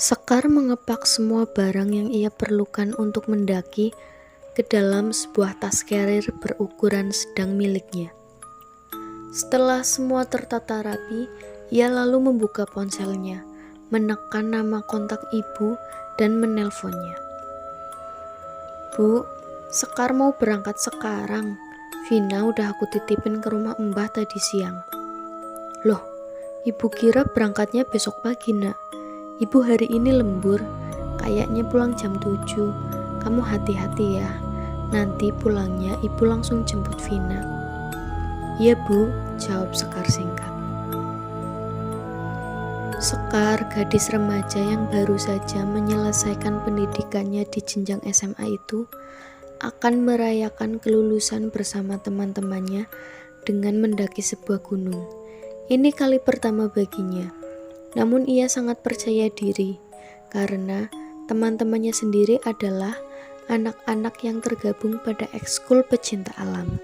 Sekar mengepak semua barang yang ia perlukan untuk mendaki ke dalam sebuah tas carrier berukuran sedang miliknya. Setelah semua tertata rapi, ia lalu membuka ponselnya, menekan nama kontak ibu dan menelponnya. "Bu, Sekar mau berangkat sekarang. Vina udah aku titipin ke rumah Mbah tadi siang." "Loh, ibu kira berangkatnya besok pagi, Nak. Ibu hari ini lembur, kayaknya pulang jam 7. Kamu hati-hati ya. Nanti pulangnya ibu langsung jemput Vina." "Iya, Bu," jawab Sekar singkat. Sekar, gadis remaja yang baru saja menyelesaikan pendidikannya di jenjang SMA itu, akan merayakan kelulusan bersama teman-temannya dengan mendaki sebuah gunung. Ini kali pertama baginya, namun ia sangat percaya diri karena teman-temannya sendiri adalah anak-anak yang tergabung pada ekskul pecinta alam.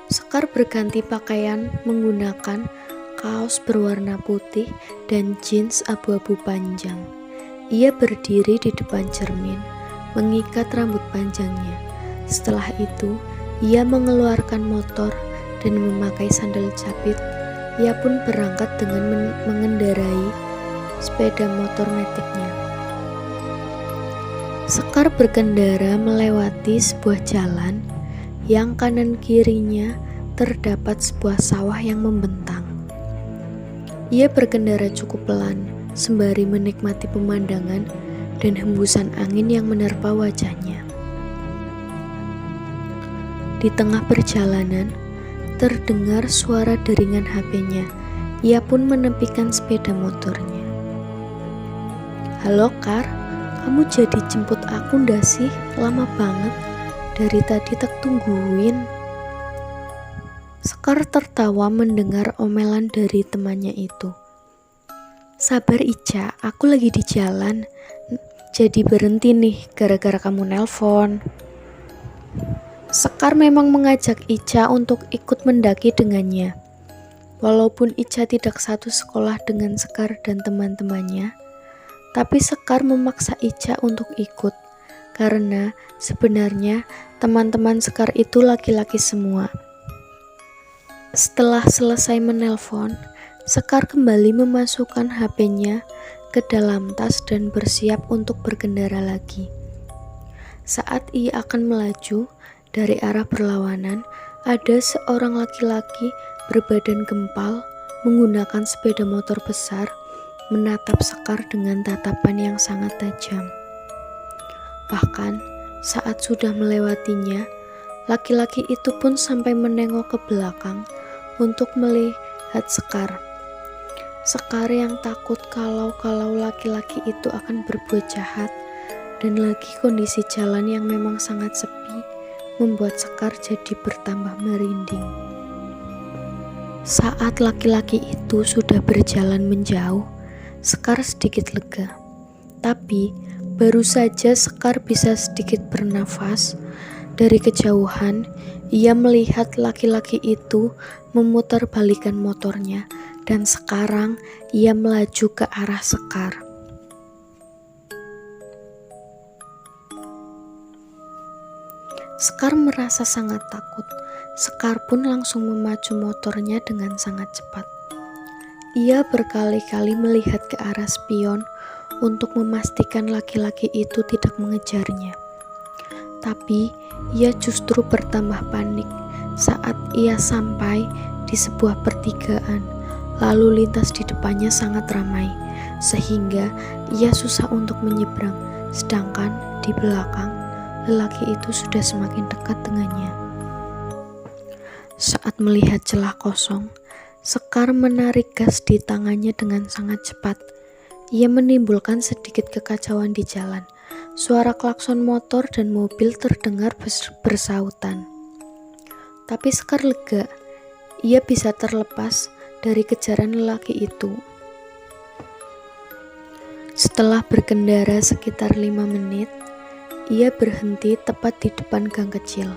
Sekar berganti pakaian menggunakan kaos berwarna putih dan jeans abu-abu panjang. Ia berdiri di depan cermin, mengikat rambut panjangnya. Setelah itu, ia mengeluarkan motor dan memakai sandal jepit. Ia pun berangkat dengan mengendarai sepeda motor metiknya. Sekar berkendara melewati sebuah jalan yang kanan kirinya terdapat sebuah sawah yang membentang. Ia berkendara cukup pelan, sembari menikmati pemandangan dan hembusan angin yang menerpa wajahnya. Di tengah perjalanan, terdengar suara deringan HP-nya. Ia pun menepikan sepeda motornya. "Halo Kar, kamu jadi jemput aku ndak sih? Lama banget, dari tadi tak tungguin." Sekar tertawa mendengar omelan dari temannya itu. "Sabar Ica, aku lagi di jalan, jadi berhenti nih gara-gara kamu nelpon." Sekar memang mengajak Ica untuk ikut mendaki dengannya. Walaupun Ica tidak satu sekolah dengan Sekar dan teman-temannya, tapi Sekar memaksa Ica untuk ikut, karena sebenarnya teman-teman Sekar itu laki-laki semua. Setelah selesai menelpon, Sekar kembali memasukkan HP-nya ke dalam tas dan bersiap untuk berkendara lagi. Saat ia akan melaju dari arah berlawanan, ada seorang laki-laki berbadan gempal menggunakan sepeda motor besar menatap Sekar dengan tatapan yang sangat tajam. Bahkan saat sudah melewatinya, laki-laki itu pun sampai menengok ke belakang untuk melihat Sekar. Sekar yang takut kalau laki-laki itu akan berbuat jahat, dan lagi kondisi jalan yang memang sangat sepi membuat Sekar jadi bertambah merinding. Saat laki-laki itu sudah berjalan menjauh, Sekar sedikit lega. Tapi baru saja Sekar bisa sedikit bernafas, dari kejauhan ia melihat laki-laki itu memutarbalikkan motornya, dan sekarang ia melaju ke arah Sekar. Sekar merasa sangat takut. Sekar pun langsung memacu motornya dengan sangat cepat. Ia berkali-kali melihat ke arah spion untuk memastikan laki-laki itu tidak mengejarnya. Tapi ia justru bertambah panik saat ia sampai di sebuah pertigaan. Lalu lintas di depannya sangat ramai, sehingga ia susah untuk menyeberang. Sedangkan di belakang, lelaki itu sudah semakin dekat dengannya. Saat melihat celah kosong, Sekar menarik gas di tangannya dengan sangat cepat. Ia menimbulkan sedikit kekacauan di jalan. Suara klakson motor dan mobil terdengar bersautan. Tapi Sekar lega, ia bisa terlepas dari kejaran lelaki itu. Setelah berkendara sekitar 5 menit, ia berhenti tepat di depan gang kecil.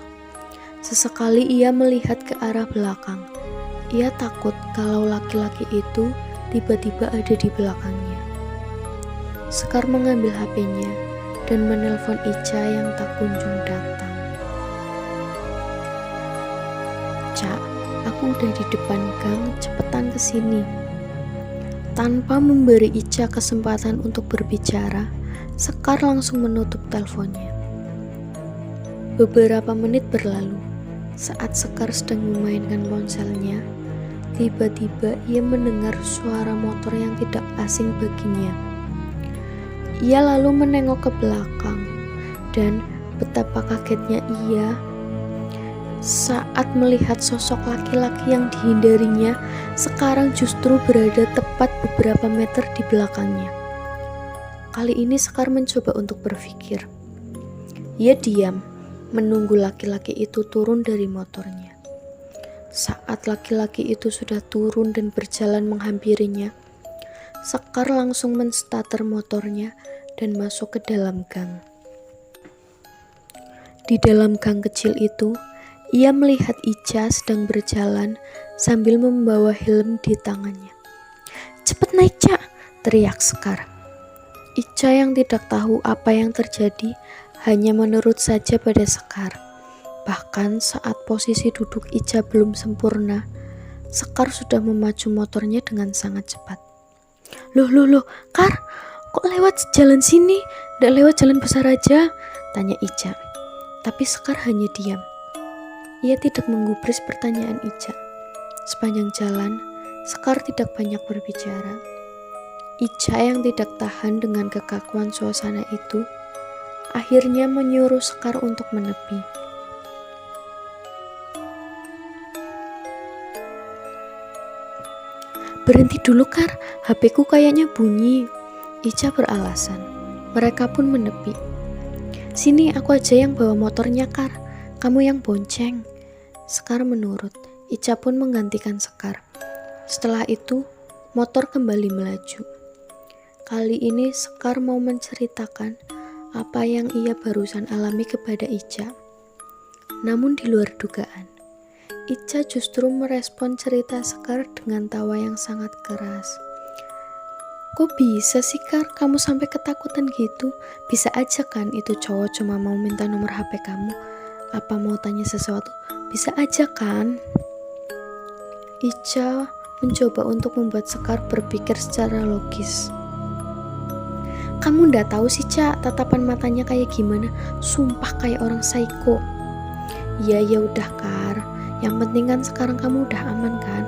Sesekali ia melihat ke arah belakang. Ia takut kalau laki-laki itu tiba-tiba ada di belakangnya. Sekar mengambil HP-nya dan menelpon Ica yang tak kunjung datang. "Cak, aku udah di depan gang, cepetan kesini." Tanpa memberi Ica kesempatan untuk berbicara, Sekar langsung menutup teleponnya. Beberapa menit berlalu. Saat Sekar sedang memainkan ponselnya, tiba-tiba ia mendengar suara motor yang tidak asing baginya. Ia lalu menengok ke belakang, dan betapa kagetnya ia saat melihat sosok laki-laki yang dihindarinya sekarang justru berada tepat beberapa meter di belakangnya. Kali ini Sekar mencoba untuk berpikir. Ia diam, menunggu laki-laki itu turun dari motornya. Saat laki-laki itu sudah turun dan berjalan menghampirinya, Sekar langsung menstarter motornya dan masuk ke dalam gang. Di dalam gang kecil itu, ia melihat Ica sedang berjalan sambil membawa helm di tangannya. "Cepet naik, Cak!" teriak Sekar. Ica yang tidak tahu apa yang terjadi hanya menurut saja pada Sekar. Bahkan saat posisi duduk Ica belum sempurna, Sekar sudah memacu motornya dengan sangat cepat. Loh, Kar, kok lewat jalan sini? Nggak lewat jalan besar aja?" tanya Ica. Tapi Sekar hanya diam. Ia tidak menggubris pertanyaan Ica. Sepanjang jalan, Sekar tidak banyak berbicara. Ica yang tidak tahan dengan kekakuan suasana itu, akhirnya menyuruh Sekar untuk menepi. "Berhenti dulu, Kar, HP-ku kayaknya bunyi," Ica beralasan. Mereka pun menepi. "Sini, aku aja yang bawa motornya, Kar, kamu yang bonceng." Sekar menurut. Ica pun menggantikan Sekar. Setelah itu, motor kembali melaju. Kali ini Sekar mau menceritakan apa yang ia barusan alami kepada Ica. Namun di luar dugaan, Ica justru merespon cerita Sekar dengan tawa yang sangat keras. "Kok bisa sih, Kar, kamu sampai ketakutan gitu? Bisa aja kan itu cowok cuma mau minta nomor HP kamu? Apa mau tanya sesuatu? Bisa aja kan?" Ica mencoba untuk membuat Sekar berpikir secara logis. "Kamu ndak tahu sih, Cak, tatapan matanya kayak gimana? Sumpah kayak orang psycho." Ya udah, Kar. Yang penting kan sekarang kamu udah aman kan?"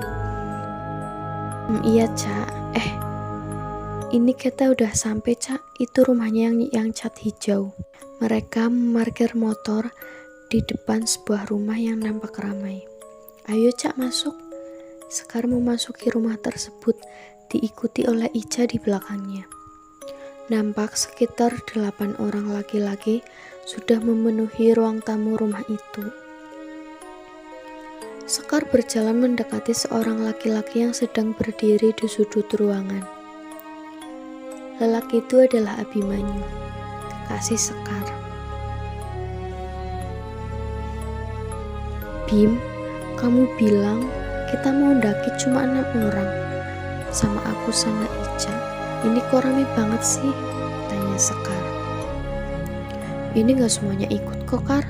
Iya, Cak. Ini kita udah sampai, Cak. Itu rumahnya yang cat hijau." Mereka memarkir motor di depan sebuah rumah yang nampak ramai. "Ayo, Cak, masuk." Sekar memasuki rumah tersebut, diikuti oleh Ica di belakangnya. Nampak sekitar 8 orang laki-laki sudah memenuhi ruang tamu rumah itu. Sekar berjalan mendekati seorang laki-laki yang sedang berdiri di sudut ruangan. Lelaki itu adalah Abimanyu, kekasih Sekar. "Bim, kamu bilang kita mau daki cuma 6 orang, sama aku sama Ica. Ini kok rame banget sih?" tanya Sekar. "Ini gak semuanya ikut kok, Kar.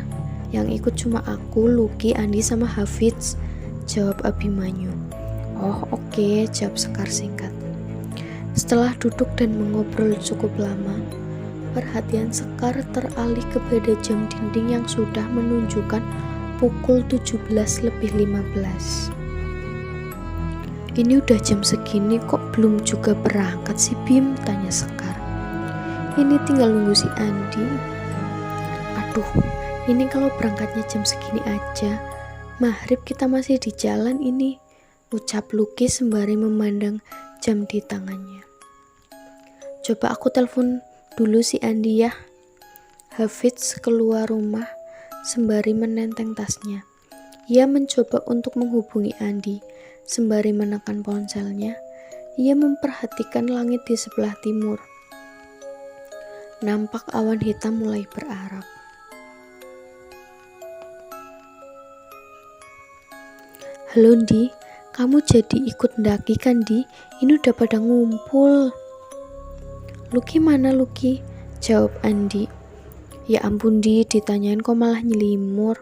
Yang ikut cuma aku, Lucky, Andi, sama Hafiz," jawab Abimanyu. "Oh, oke," jawab Sekar singkat. Setelah duduk dan mengobrol cukup lama, perhatian Sekar teralih kepada jam dinding yang sudah menunjukkan pukul 17:15. "Ini udah jam segini kok belum juga berangkat sih, Bim?" tanya Sekar. "Ini tinggal nunggu si Andi." "Aduh, ini kalau berangkatnya jam segini aja, maghrib kita masih di jalan ini," ucap Lucky sembari memandang jam di tangannya. "Coba aku telepon dulu si Andi ya." Hafiz keluar rumah sembari menenteng tasnya. Ia mencoba untuk menghubungi Andi. Sembari menekan ponselnya, ia memperhatikan langit di sebelah timur. Nampak awan hitam mulai berarap. "Halo, Di, Kamu jadi ikut ndaki kan, Di? Ini udah pada ngumpul. Lucky mana, Lucky? Jawab Andi. Ya ampun, Di, ditanyain kok malah nyelimur.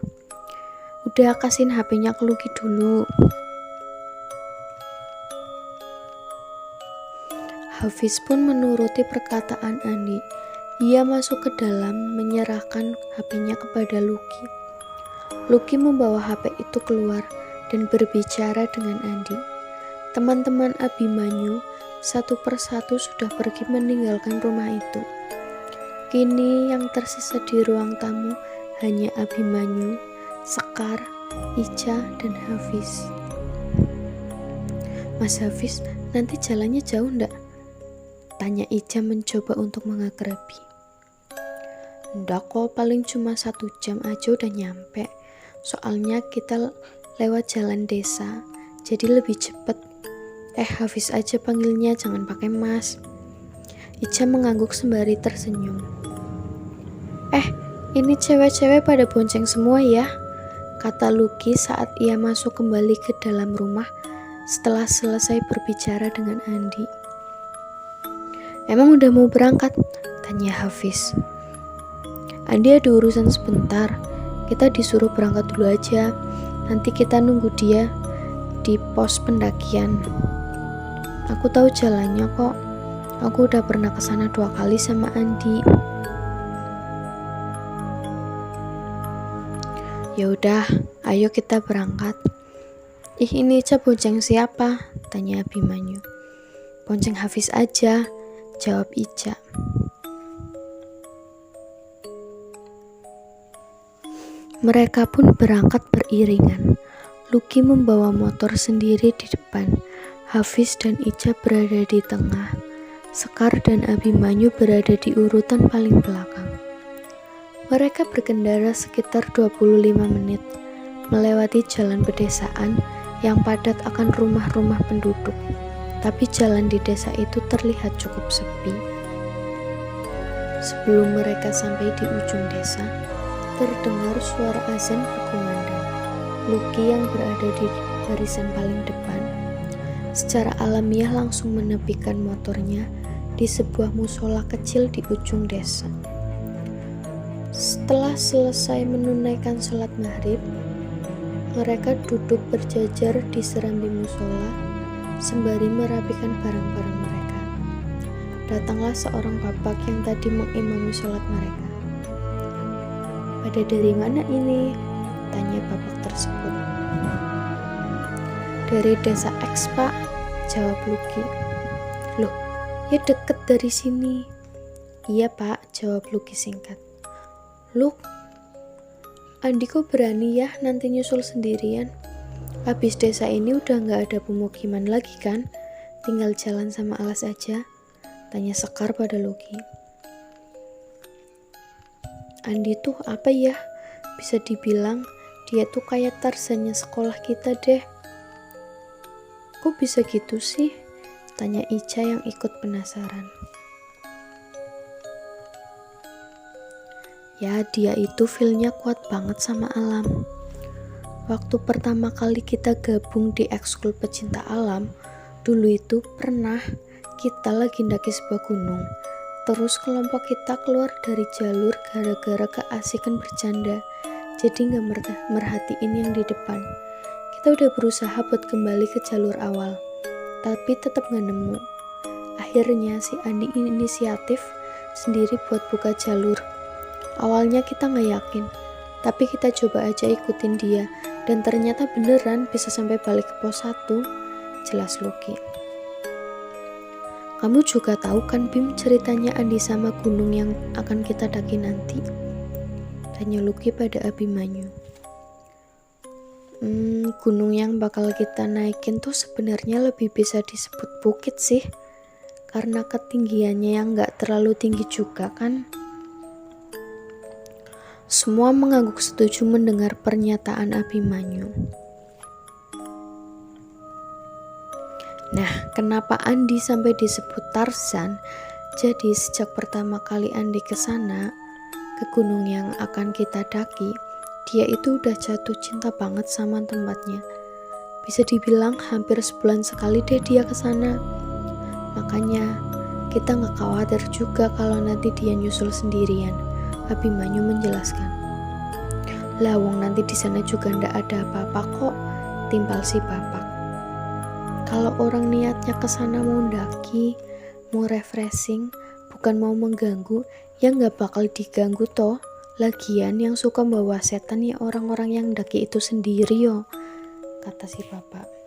Udah, kasihin HP-nya ke Lucky dulu. Hafiz pun menuruti perkataan Andi. Ia masuk ke dalam, menyerahkan HP-nya kepada Lucky. Lucky membawa HP itu keluar dan berbicara dengan Andi. Teman-teman Abimanyu satu persatu sudah pergi meninggalkan rumah itu. Kini yang tersisa di ruang tamu hanya Abimanyu, Sekar, Ica, dan Hafiz. Mas Hafiz, nanti jalannya jauh ndak? Tanya Ica mencoba untuk mengakrabi. Ndak kok, paling cuma 1 jam aja udah nyampe. Soalnya kita lewat jalan desa, jadi lebih cepet. Hafiz aja panggilnya, jangan pakai mas. Ica mengangguk sembari tersenyum. Ini cewek-cewek pada bonceng semua ya, kata Lucky saat ia masuk kembali ke dalam rumah setelah selesai berbicara dengan Andi. Emang udah mau berangkat? Tanya Hafiz. Andi ada urusan sebentar, kita disuruh berangkat dulu aja. Nanti kita nunggu dia di pos pendakian. Aku tahu jalannya kok. Aku udah pernah kesana 2 kali sama Andi. Ya udah, ayo kita berangkat. Ini Ica bonceng siapa? Tanya Abimanyu. Bonceng Hafiz aja, jawab Ica. Mereka pun berangkat beriringan. Lucky membawa motor sendiri di depan. Hafiz dan Ica berada di tengah. Sekar dan Abimanyu berada di urutan paling belakang. Mereka berkendara sekitar 25 menit, melewati jalan pedesaan yang padat akan rumah-rumah penduduk. Tapi jalan di desa itu terlihat cukup sepi. Sebelum mereka sampai di ujung desa, terdengar suara azan berkumandang. Lucky yang berada di barisan paling depan, secara alamiah langsung menepikan motornya di sebuah musola kecil di ujung desa. Setelah selesai menunaikan sholat maghrib, mereka duduk berjajar di serambi musola sembari merapikan barang-barang mereka. Datanglah seorang bapak yang tadi mengimami sholat mereka. Pada dari mana ini? Tanya bapak tersebut. Dari desa X, Pak, jawab Lucky. Loh, ya deket dari sini. Iya, Pak, jawab Lucky singkat. Loh, Andi kok berani ya nanti nyusul sendirian? Habis desa ini udah gak ada pemukiman lagi kan? Tinggal jalan sama alas aja, tanya Sekar pada Lucky. Andi tuh apa ya? Bisa dibilang dia tuh kayak Tarzannya sekolah kita deh. Kok bisa gitu sih? Tanya Ica yang ikut penasaran. Ya, dia itu feel-nya kuat banget sama alam. Waktu pertama kali kita gabung di ekskul pecinta alam, dulu itu pernah kita lagi ndaki sebuah gunung. Terus kelompok kita keluar dari jalur gara-gara keasikan bercanda, jadi gak merhatiin yang di depan. Kita udah berusaha buat kembali ke jalur awal, tapi tetap gak nemu. Akhirnya si Andi inisiatif sendiri buat buka jalur. Awalnya kita gak yakin, tapi kita coba aja ikutin dia, dan ternyata beneran bisa sampai balik ke pos 1, jelas Lucky. Kamu juga tahu kan, Bim, ceritanya Andi sama gunung yang akan kita daki nanti? Tanya Lucky pada Abimanyu. Gunung yang bakal kita naikin tuh sebenarnya lebih bisa disebut bukit sih, karena ketinggiannya yang gak terlalu tinggi juga kan. Semua mengangguk setuju mendengar pernyataan Abimanyu. Nah, kenapa Andi sampai disebut Tarzan? Jadi sejak pertama kali Andi kesana, ke gunung yang akan kita daki, dia itu udah jatuh cinta banget sama tempatnya. Bisa dibilang hampir sebulan sekali deh dia ke sana. Makanya kita nggak khawatir juga kalau nanti dia nyusul sendirian, Abimanyu menjelaskan. Lawong nanti di sana juga ndak ada apa-apa kok, timpal si Bapak. Kalau orang niatnya ke sana mau ndaki, mau refreshing, bukan mau mengganggu, ya nggak bakal diganggu toh. Lagian yang suka bawa setan ya orang-orang yang ndaki itu sendiri yo, kata si Bapak.